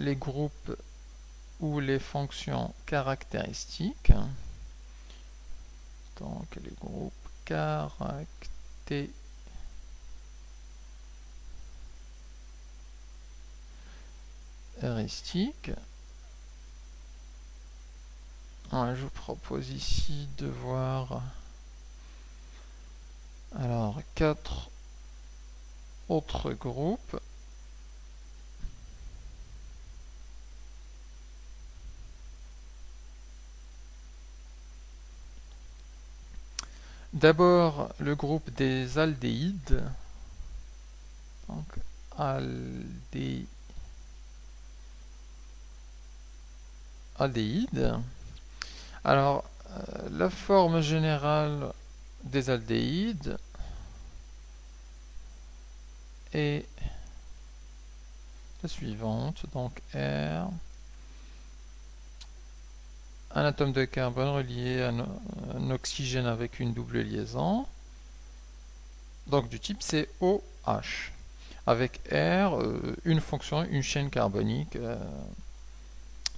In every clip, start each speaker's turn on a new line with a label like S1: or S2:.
S1: les groupes ou les fonctions caractéristiques. Donc les groupes caractéristiques. Ouais, je vous propose ici de voir alors 4 autres groupes. D'abord le groupe des aldéhydes. Donc aldéhydes. Alors la forme générale des aldéhydes est la suivante. Donc R, un atome de carbone relié à un oxygène avec une double liaison, donc du type COH, avec R, une fonction, une chaîne carbonique,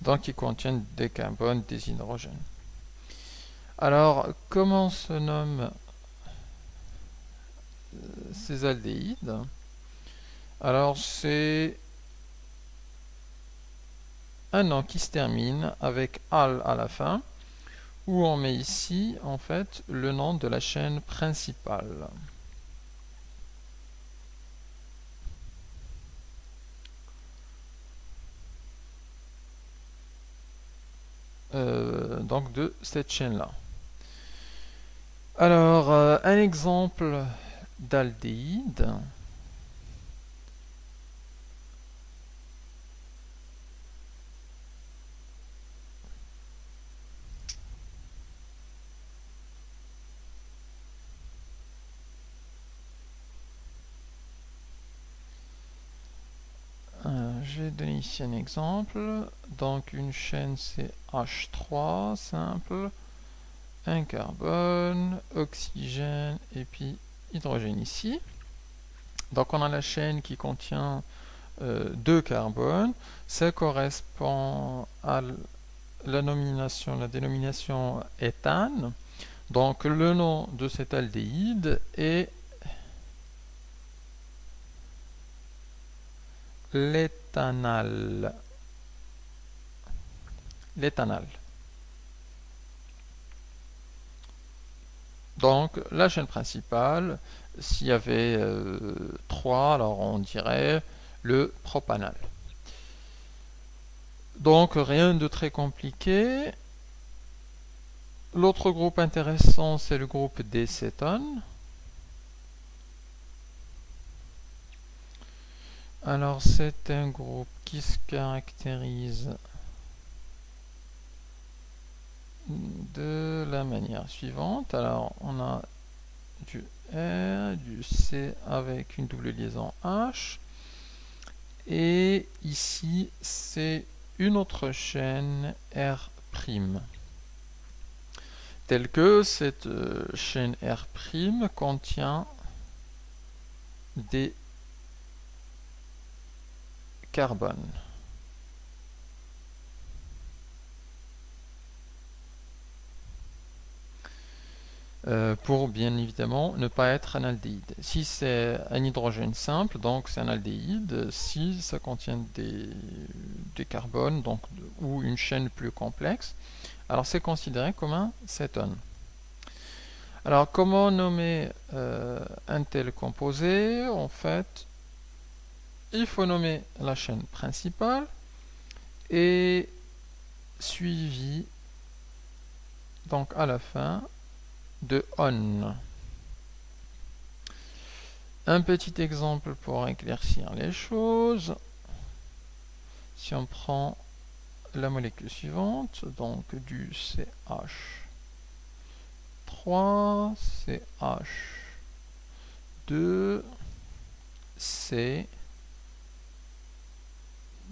S1: donc qui contient des carbones, des hydrogènes. Alors, comment se nomment ces aldéhydes? Alors, c'est un nom qui se termine avec al à la fin, où on met ici en fait le nom de la chaîne principale. Donc de cette chaîne là. Alors un exemple d'aldéhyde. Je vais donner ici un exemple. Donc une chaîne c'est H3 simple, un carbone, oxygène et puis hydrogène ici. Donc on a la chaîne qui contient 2 carbones. Ça correspond à la dénomination éthane. Donc le nom de cet aldéhyde est l'éthanal. Donc la chaîne principale, s'il y avait 3, alors on dirait le propanal. Donc rien de très compliqué. L'autre groupe intéressant, c'est le groupe des cétones. Alors c'est un groupe qui se caractérise de la manière suivante. Alors on a du R, du C avec une double liaison H, et ici c'est une autre chaîne R', telle que cette chaîne R' contient des carbones. Pour bien évidemment ne pas être un aldéhyde. Si c'est un hydrogène simple, donc c'est un aldéhyde. Si ça contient des carbones, donc, ou une chaîne plus complexe, alors c'est considéré comme un cétone. Alors comment nommer un tel composé? En fait, il faut nommer la chaîne principale et suivi donc à la fin de on. Un petit exemple pour éclaircir les choses. Si on prend la molécule suivante, donc du CH3, CH2, C,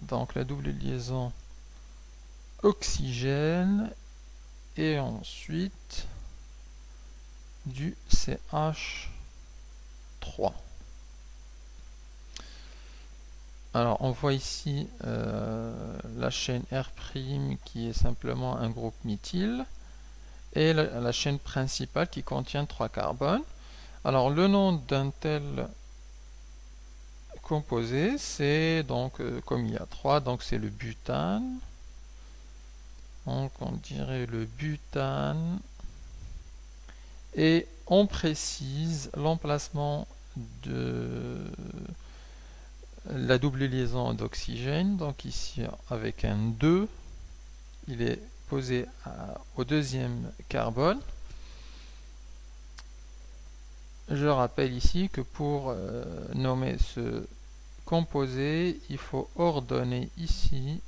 S1: donc la double liaison oxygène, et ensuite du CH3. Alors on voit ici la chaîne R' qui est simplement un groupe méthyle et la chaîne principale qui contient 3 carbones. Alors le nom d'un tel composé, c'est donc comme il y a 3, donc c'est le butane. Donc on dirait le butane. Et on précise l'emplacement de la double liaison d'oxygène. Donc ici avec un 2, il est posé au deuxième carbone. Je rappelle ici que pour nommer ce composé, il faut ordonner ici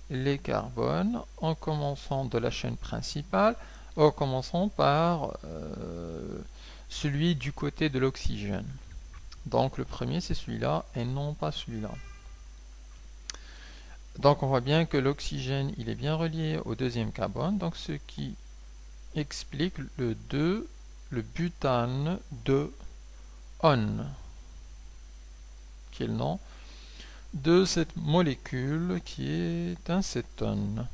S1: les carbones en commençant de la chaîne principale, en commençant par celui du côté de l'oxygène. Donc le premier c'est celui-là et non pas celui-là. Donc on voit bien que l'oxygène il est bien relié au deuxième carbone, donc ce qui explique le 2, le butane de on, qui est le nom de cette molécule qui est un cétone.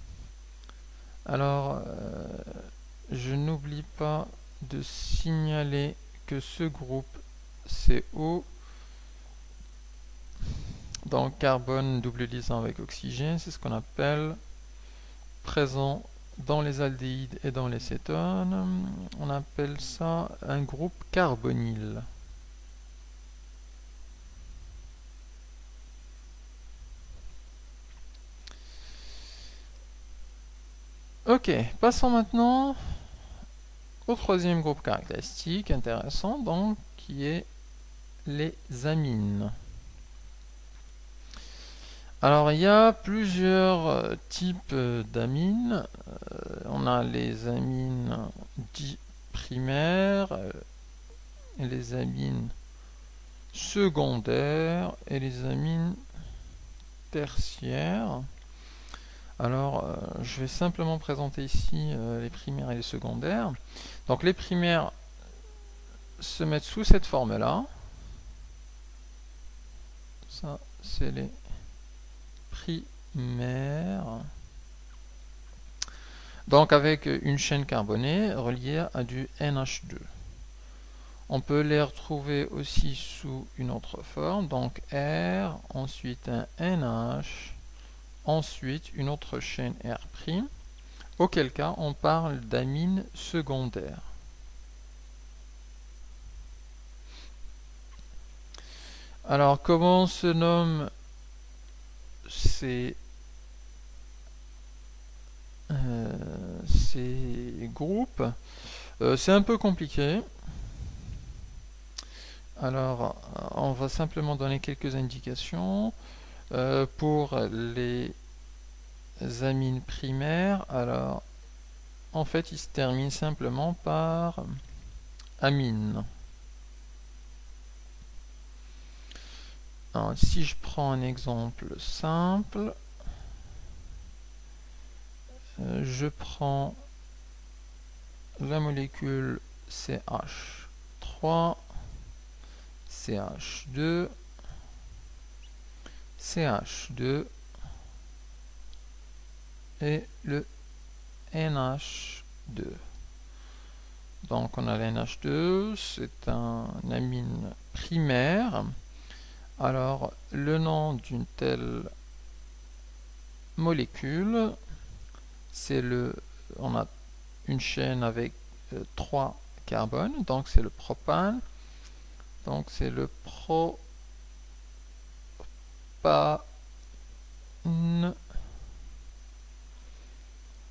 S1: Alors je n'oublie pas de signaler que ce groupe CO, donc carbone double liaison avec oxygène, c'est ce qu'on appelle présent dans les aldéhydes et dans les cétones. On appelle ça un groupe carbonyle. Ok, passons maintenant au troisième groupe caractéristique intéressant, donc qui est les amines. Alors il y a plusieurs types d'amines. On a les amines dits primaires, les amines secondaires et les amines tertiaires. Alors je vais simplement présenter ici les primaires et les secondaires. Donc les primaires se mettent sous cette forme-là. Ça, c'est les primaires. Donc avec une chaîne carbonée reliée à du NH2. On peut les retrouver aussi sous une autre forme, donc R, ensuite un NH, ensuite une autre chaîne R', auquel cas on parle d'amine secondaire. Alors comment se nomment ces groupes? C'est un peu compliqué. Alors on va simplement donner quelques indications. Pour les amines primaires, alors en fait ils se terminent simplement par amine. Alors, si je prends un exemple simple, je prends la molécule CH3, CH2, CH2 et le NH2. Donc on a le NH2, c'est un amine primaire. Alors le nom d'une telle molécule, c'est on a une chaîne avec 3 carbones, donc c'est le propane. Donc c'est le propane.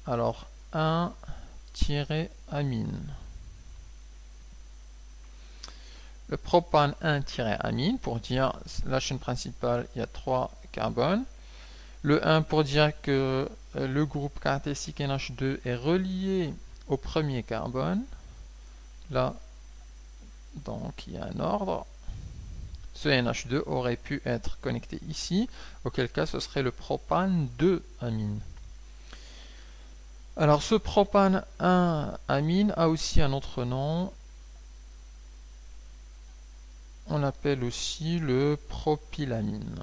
S1: Alors 1-amine. Le propane 1-amine pour dire la chaîne principale, il y a 3 carbones. Le 1 pour dire que le groupe caractéristique NH2 est relié au premier carbone. Là, donc il y a un ordre. Ce NH2 aurait pu être connecté ici, auquel cas ce serait le propane 2-amine. Alors ce propane 1-amine a aussi un autre nom. On l'appelle aussi le propylamine.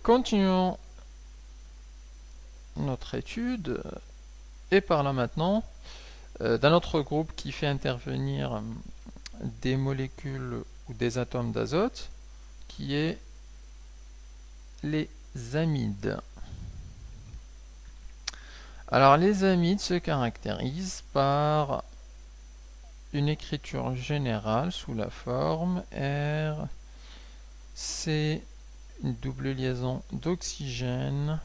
S1: Continuons notre étude et parlons maintenant d'un autre groupe qui fait intervenir des molécules ou des atomes d'azote, qui est les amides. Alors les amides se caractérisent par une écriture générale sous la forme R, C, une double liaison d'oxygène,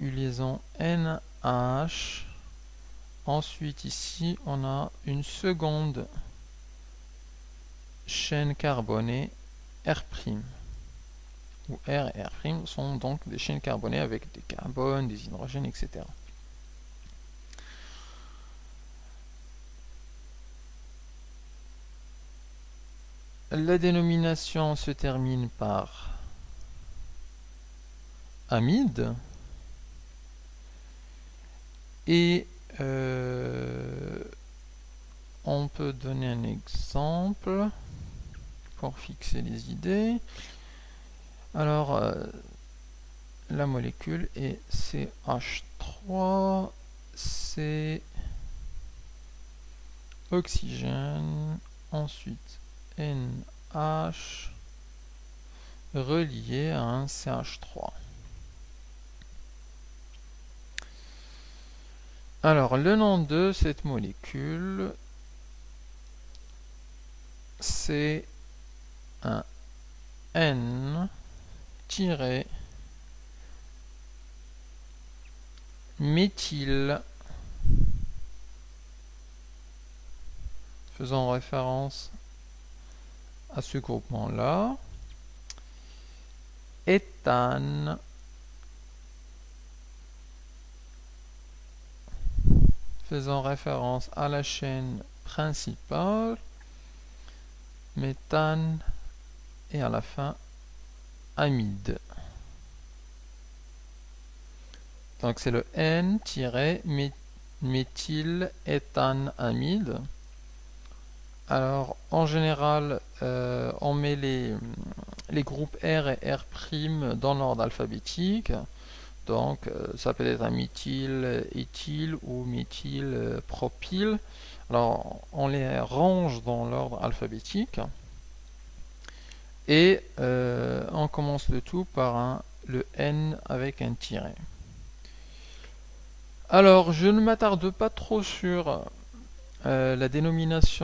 S1: une liaison NH. Ensuite ici on a une seconde chaîne carbonée R', où R et R' sont donc des chaînes carbonées avec des carbones, des hydrogènes, etc. La dénomination se termine par amide et on peut donner un exemple pour fixer les idées. Alors la molécule est CH3, c'est oxygène, ensuite NH relié à un CH3. Alors le nom de cette molécule, c'est un N-méthyl, faisant référence à ce groupement-là, éthane, faisant référence à la chaîne principale, méthane, et à la fin amide. Donc c'est le N-méthyléthanamide. Alors en général on met les groupes R et R' dans l'ordre alphabétique. Donc ça peut être un méthyle éthyle ou méthyle propyle. Alors on les range dans l'ordre alphabétique. Et on commence le tout par le N avec un tiret. Alors je ne m'attarde pas trop sur la dénomination